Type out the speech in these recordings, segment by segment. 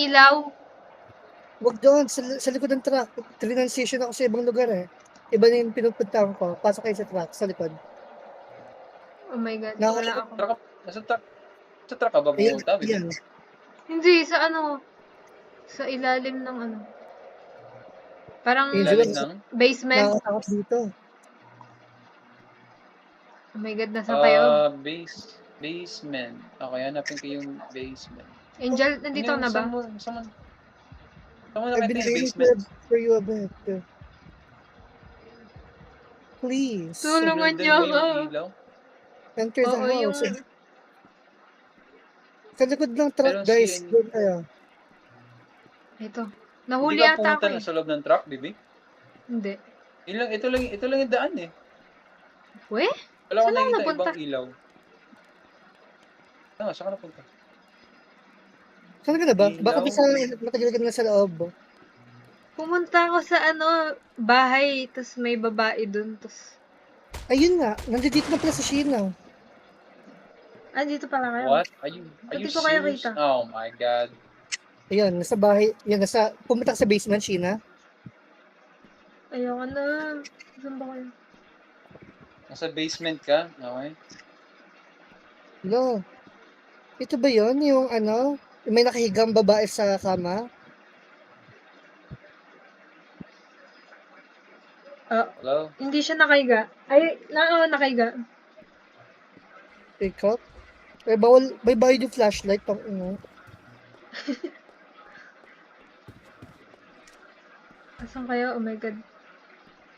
ilaw. Wag doon, sa likod ng truck. Transition ako sa ibang lugar eh. Iba na yung pinupuntahan ko. Pasok kayo sa truck, sa likod. Oh my God, Nakaka- wala ako. Sa truck ka ba Ayan, pumunta, Bibi? yan. Hindi, sa ano, sa ilalim ng ano. Parang Angel, Ilalim ng? basement. nakakatakot dito. Oh my God, nasa kayo? Basement. Okay, hanapin ko yung basement. Angel, nandito Ano na ba? Saan mo I've nakita been yung waiting basement? for you a bit. Please. Tulungan Sinundan niyo mo ako. yung ilaw? Enter the Oo, yung... house. Sa likod ng I truck, don't guys. see any. Doon tayo. Ito. Hindi Nahuli ka ata pumunta ako na eh. sa loob ng truck, Bibi? Hindi. Ito lang yung daan eh. We? Wala ko Saan ako nakikita napunta? ibang ilaw. Saan ka napunta? Saan ka na ba? Ilaw? Baka matagal ka na sa loob. Pumunta ako sa ano, bahay, tapos may babae dun, tapos... Ayun nga, nandito na pala si Sheena. Ah, dito pala kayo. What? Are you Hindi ko kayo serious? kita. Oh my God. Ayun, nasa bahay. Yan, pumunta ka sa basement, Sheena. Ayoko na. Saan ba kayo? Nasa basement ka? Okay. No. Ito ba yon yung ano? May nakahigang babae sa kama? Hello? Hindi siya nakahiga. Ay, nakahiga. Ikaw? Eh, bawal, may bayad yung flashlight pang ano. Asan kayo? Oh my God.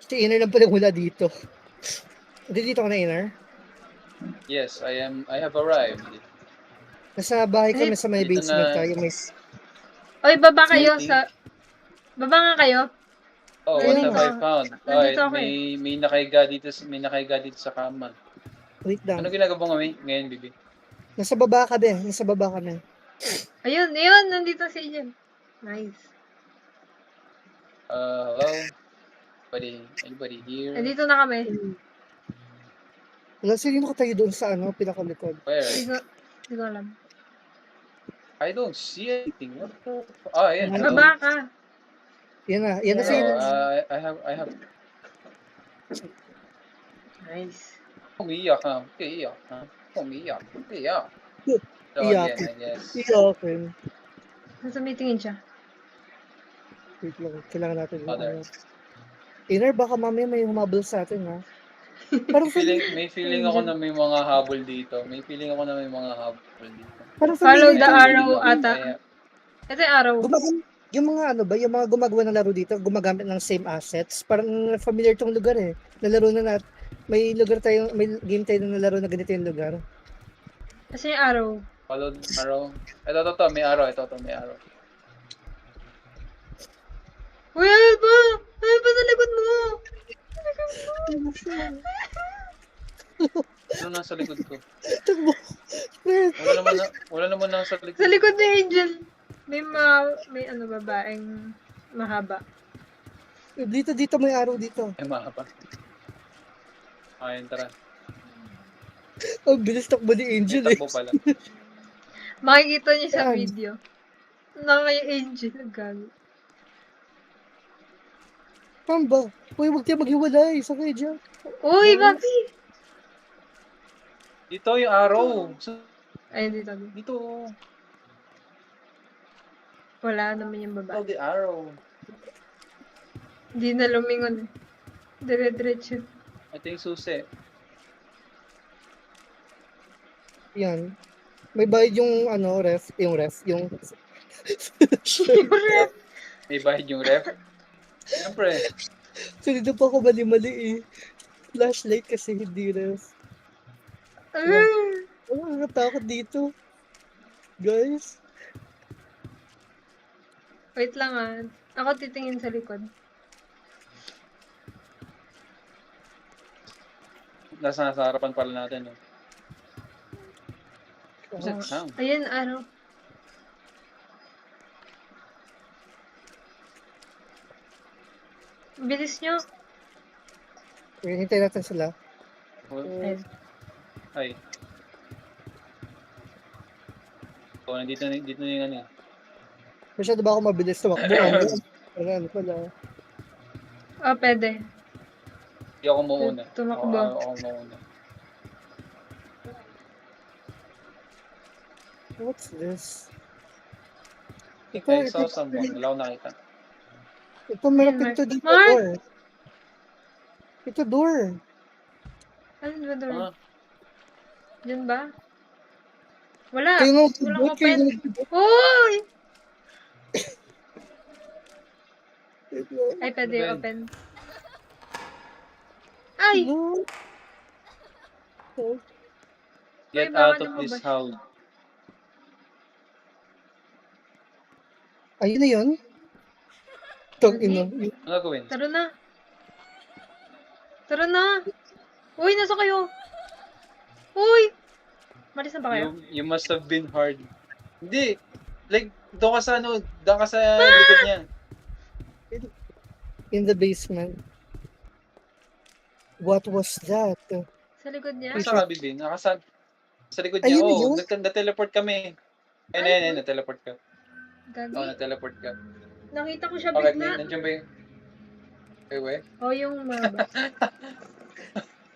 Si Inner lang pala wala dito. Dito ka na, Inner? Yes, I have arrived. Nasa bahay kami sa may Dito basement na. tayo. May... Oy, baba kayo Safety. sa... Baba nga kayo. Oh, what Ayun have nga. I found? Nandito ako May nakahiga dito sa kama. Wait lang. Ano ginagawa mo ngayon, Bibi? Nasa baba ka din. Nasa baba kami. Ayun, nandito si Ian. Nice. Hello? Anybody here? Nandito na kami. Wala, sino ka tayo doon sa ano, pinakalikod? Where? Hindi ko alam. I don't see anything. What the... ayan. Hello. Baba ka. Yan na. Yan na Yes. si Inner. I have... Nice. Umiiyak ha. Umiiyak. Iyak. Again, I guess. Iyakin. Nasa meetingin siya. Wait lang. Kailangan natin yung Other. ano. Inner, baka mamaya may humabol sa atin, ha? Parang May feeling ako na may mga habol dito. Parang Follow familiar the to. arrow ata. Ito yung arrow. Yung mga ano ba, yung mga gumagawa ng laro dito, gumagamit ng same assets. Parang familiar tong lugar eh. Nalaro na natin. May game tayo na nalaro na ganito yung lugar. Kasi yung arrow. Follow arrow. Ito, may arrow. May arrow. Uy, ano ba? Ano ba sa likod mo? Ano nasa likod ko? Takbo. Wala naman nasa likod. Sa likod ni Angel. May ano babaeng mahaba. Dito may araw dito. Ay, mahaba. Ayun, tara. Ang bilis takbo ni Angel eh. Takbo pala. Makikita niyo sa Saan? video. Na may Angel. Gago. Saan ba? Uy, huwag tayo maghiwalay. Saan kayo dyan? Uy, Bobby! Dito yung arrow. Ay, dito. Dito. Wala naman yung Follow babae. the arrow. Hindi na lumingon eh. Dire-diretso. Ito yung susi. Yan. May bayad yung ano, ref. Yung May bahid yung ref. Siyempre. So dito pa ako mali-mali eh. Flashlight kasi hindi ref. Nakakatakot dito. Guys. Wait lang ah. Ako titingin sa likod. Nasa harapan pala natin. Eh. What's that sound? Ayun, araw. Bilis nyo. Hintay natin sila. Ay. So, dito na yung ano. Masyado ba ako mabilis tumakbo? Ano pala? Oh, pwede. Hindi ako mauna. Tumakbo. Ako mauna. What's this? I Ito, saw someone. Wala akong nakita. ito meron Ayan, pinto dito. Mark! Door. Ito door. Ano ba doon? Ah, Diyan ba? Wala. Kayo nga, Walang kayo open. nga. Uy! Ay, pwede Ano ba yun? open. Ay! No. Get May bawal out of ng this mabash. house. Ayun na yun. Tong Hindi. ino. Ano gagawin? Tara na. Tara na. Uy, nasa kayo? Uy! Malis na ba kayo? You must have been hard. Hindi. Like, doon ka sa doon ka sa likod niya. In the basement. What was that? Sa likod niya? Kung saan ka, Bibi? Sa likod Ayun niya. na Oh, yun. na-teleport kami. Ayun, na-teleport ka. Gagi. Oh, na-teleport ka. Nakita ko siya Okay, bigla. nandiyan ba yung... Wait. O, yung mabash.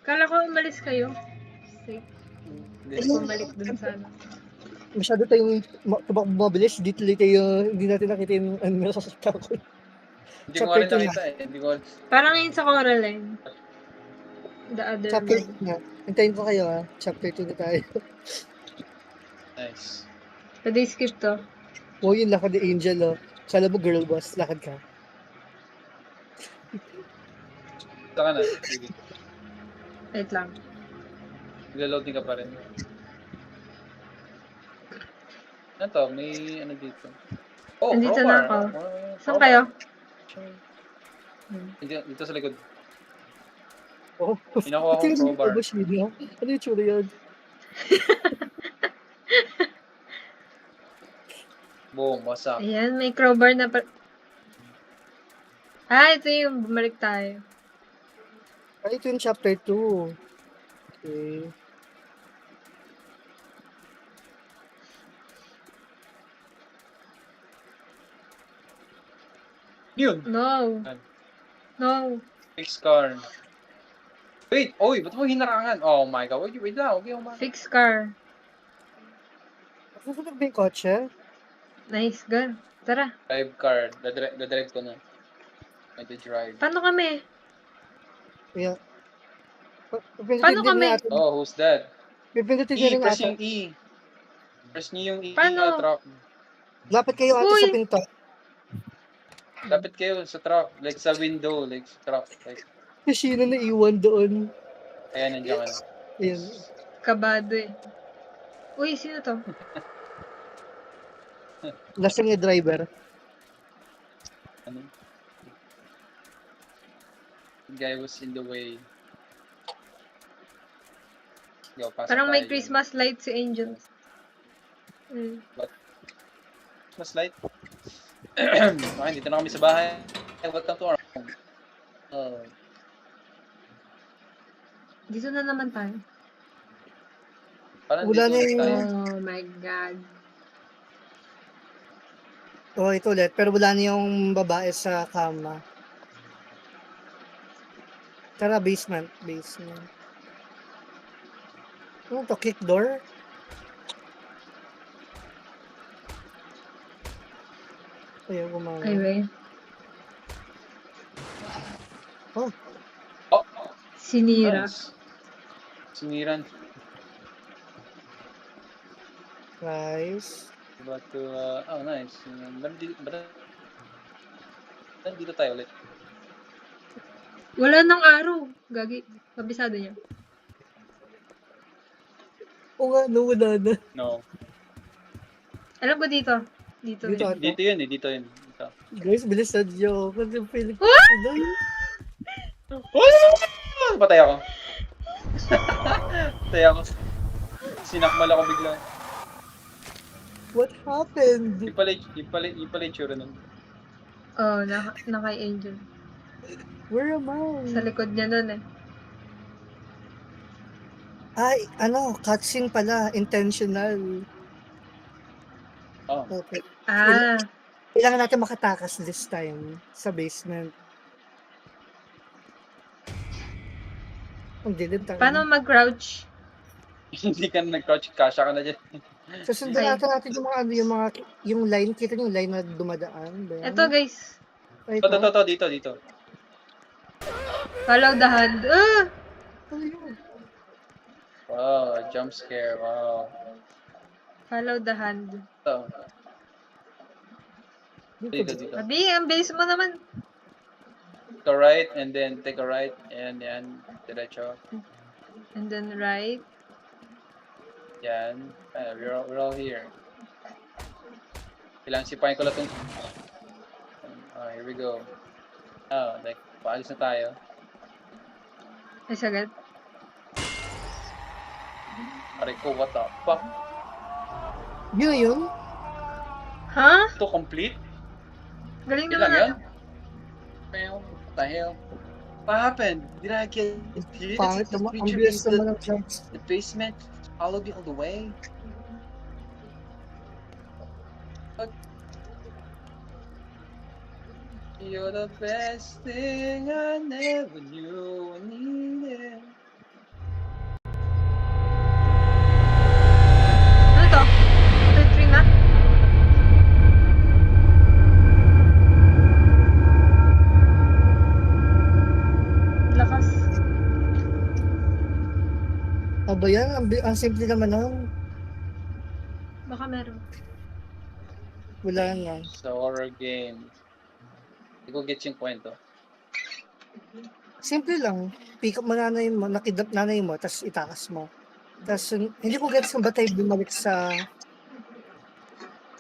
Kala ko umalis kayo. Sige, Hindi. bumalik dun sa ano. Masyado tayong tumakbo mabilis. Dito tayo, hindi natin nakita yung ano na sasakta ko. Hindi ko nga rin Chapter two nakita eh. Hindi ko... Parang yun sa Coraline. The other Chapter one. 2 na. Hintayin ko kayo ha. Chapter 2 na tayo. Nice. Pwede skip to. Oh, yung lakad ni Angel oh. Kala mo girl boss, lakad ka. Saka na. Sige. Wait lang. Nagla-loading ka pa rin. Ano to? May ano dito. Oh, Nandito crowbar. na ako. Oh, Saan crowbar. kayo? Dito sa likod. Oh. Pinakuha ko Tingnan mo crowbar. ba siya? Ano yung tsura yan? Boom, wasak. Ayan, may crowbar na pa... Ah, ito yung bumalik tayo. Ay, ito yung chapter 2. Okay. Yun! No. No. Fix car. Wait! Oy! Ba't mo hinarangan? Oh my god. Wait lang. Okay, umano. Fix car. Nasusunod ba yung kotse? Nice, gun. Tara. Drive car. Dadrive ko na. May drive. Paano kami? Yeah. Paano kami? Oh, who's that? Pipindutin E! niyo rin Press ata. yung E. Press niyo yung E. Paano? Truck. Lapit kayo ata Uy! sa pinto. Lapit kayo sa truck. Like sa window. Like sa truck. Like, Kasi sino na iwan doon. ayan, nandiyan ka na. Ayan. Kabado eh. Uy, sino to? Lasing yung driver. Ano? The guy was in the way. Go, pasok Parang may tayo. Christmas light si Angel. Mm. Christmas light. Okay, dito na kami sa bahay. Welcome to our home. Dito na naman tayo. Parang Wala dito na ulit tayo. Oh my God. Oh, ito ulit. Pero wala na yung babae sa kama. Tara, basement. Basement. Ano to? Kick door? Ayaw gumana. Anyway. Oh, Oh, Sinira. nice. Siniran. nice. But, oh, nice. Ba't dito tayo ulit? Wala nang araw. Gagi. Kabisado niya. Oo nga, no, wala na. No. Alam ko dito. Dito. Dito. Dito yun eh, dito yun. Dito. Guys, bilis na Diyo. Kasi feeling ko. Patay ako. Patay ako. Sinakmal ako bigla. What happened? Yung pala yung tsura nun. Oh, na kay Angel. Where am Sa I? likod niya nun eh. Ay, ano, cutscene pala. Intentional. Oh. Okay. Ah. Kailangan natin makatakas this time sa basement. Ang dilim tayo. Paano mag-crouch? Hindi ka na nag-crouch, kasha ka na dyan. Susundan Ay. natin yung mga ano, yung line. Kita niyo yung line na dumadaan. Ba yan? Ito guys. Ay, To, dito. Follow the hand. Ano yun? Wow, jump scare, wow. Follow the hand. Ito, Dito. dito. Abi, ang bilis mo naman. Take a right, and then take a right, and yan, diretso. And then right. Yan, we're all here. Kailangan sipahin ko lang itong... here we go. Like, paalis na tayo. Ay, sagad. Aray ko, what the fuck? Yun. Ha? Ito complete? Galing Yun naman lang na. yan? What the hell? What happened? Did I get hit? Pangit This naman. Ang creature bilis is naman ng jumps. the basement followed me all the way? What? You're the best thing I never knew I needed. Ano to? Third tree na? Lakas. Aba yan, ang simple naman nun. Baka meron. Wala na. Sa horror game. Hindi ko gets yung kwento. Simple lang. Pick up mo nanay mo, nakidnap nanay mo, tapos itakas mo. Tapos hindi ko gets kung ba't tayo bumalik sa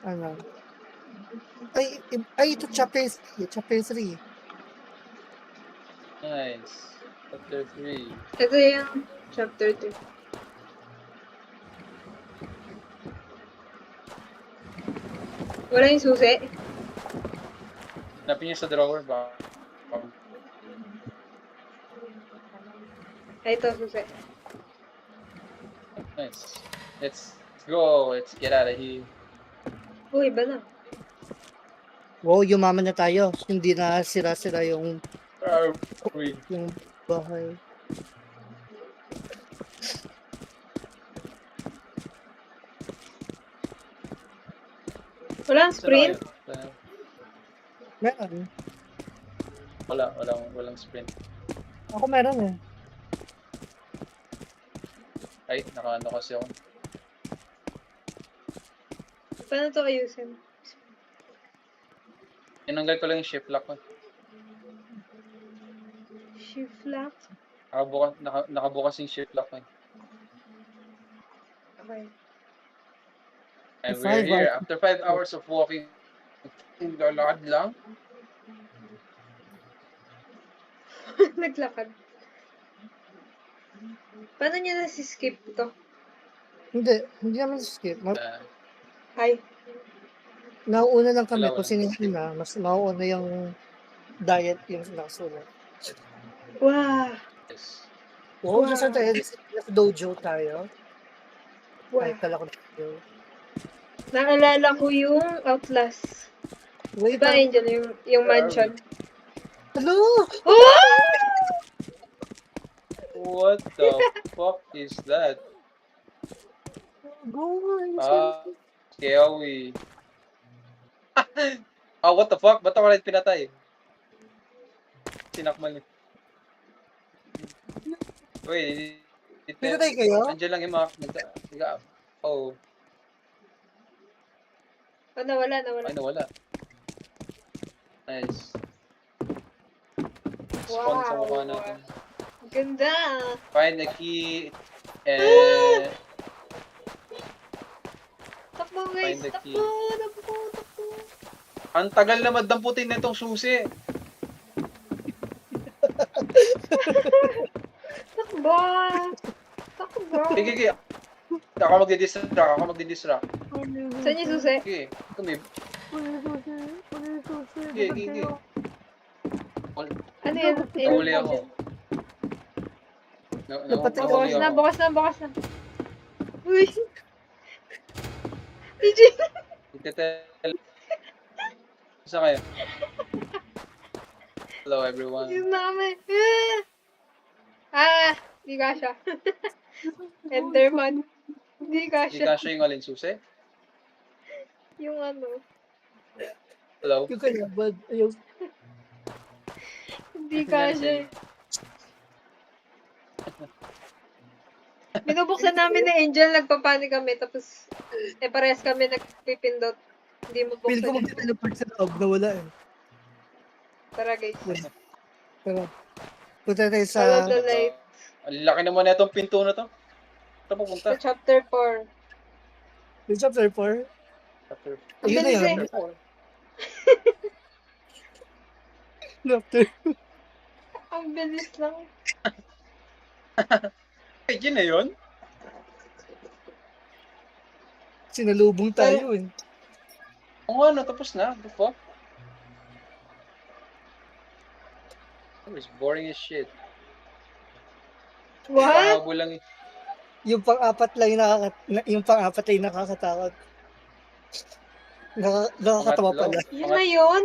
ano. Ito chapter 3. Chapter 3. Nice. Chapter 3. Ito yung chapter 2. Wala yung susi. Hanapin niyo sa drawer ba? Ay, ito, susi. Nice. Let's go. Let's get out of here. Uy, iba na. Wow, yumaman na tayo. Hindi na sira-sira yung bahay. Wala ang sprint. Meron. Walang sprint. Ako meron eh. Ay, nakaano kasi ako. Paano to ayusin? Tinanggal ko lang yung shift lock ko. Shift lock. Nakabukas yung shift lock ko. Okay. And Five we're here. hours. After 5 hours of walking, lalakad lang. Naglakad. Paano niya nasi-skip to? Hindi naman skip. Ay. Nauuna lang kami. Dalawa. Kung sinigil na, mas mauuna yung diet yung nakasunod. Wow. Yes. Wow, Wow. nasa tayo? Nasa dojo tayo. Ay, Wow. kala ko dojo. Naalala ko yung Outlast. Wait, Diba, Angel? Yung mansion. hello! Oh! What the fuck is that? Go, Scary. What the fuck? Ba't ako ulit pinatay? Sinakmal. Wait, Pinatay kayo? Nandiyan lang yung mga... Oh, Oh, nawala. ay nawala. Nice. Spawn sa mukha natin. Ganda. Find the key. Takbo, guys. Find the key. Takbo. Ang tagal na madamputin na itong susi. Takbo. Takbo. Sige. Ako magdi-distract. Saan yung susi? Sige, kumi. Sige. Ano yan? Nahuli ako. Nahuli ako. Bukas na. Uy. DJ. Itetel. Isa kayo. Hello everyone. Yun na kami. Di kasha. Enderman. Di Hindi kasha. kasya yung alin susi. Yung ano. Hello. Yung kalabad. Yung Hindi kasha. Binubuksan namin ni Angel, nagpapanik kami, tapos parehas kami nagpipindot. Hindi mo feel ko buksan. mag-teleport sa loob na wala eh. Tara guys. Pero, punta tayo sa... Follow the light. Ang laki naman na itong pinto na to. Ito pupunta. Sa chapter 4. Yung chapter 4. Chapter Ayun na bilis yun. eh. 4. Chapter. Ang bilis lang. Eh, yun na yun? Sinalubong tayo eh. Oo nga, no, tapos na. What the fuck? It was boring as shit. What? Pangabo lang eh. Yung pang-apat lang yung pang-apat lang yung nakakatakot. Nakakatawa Pangatlo. pala. Yun na yun?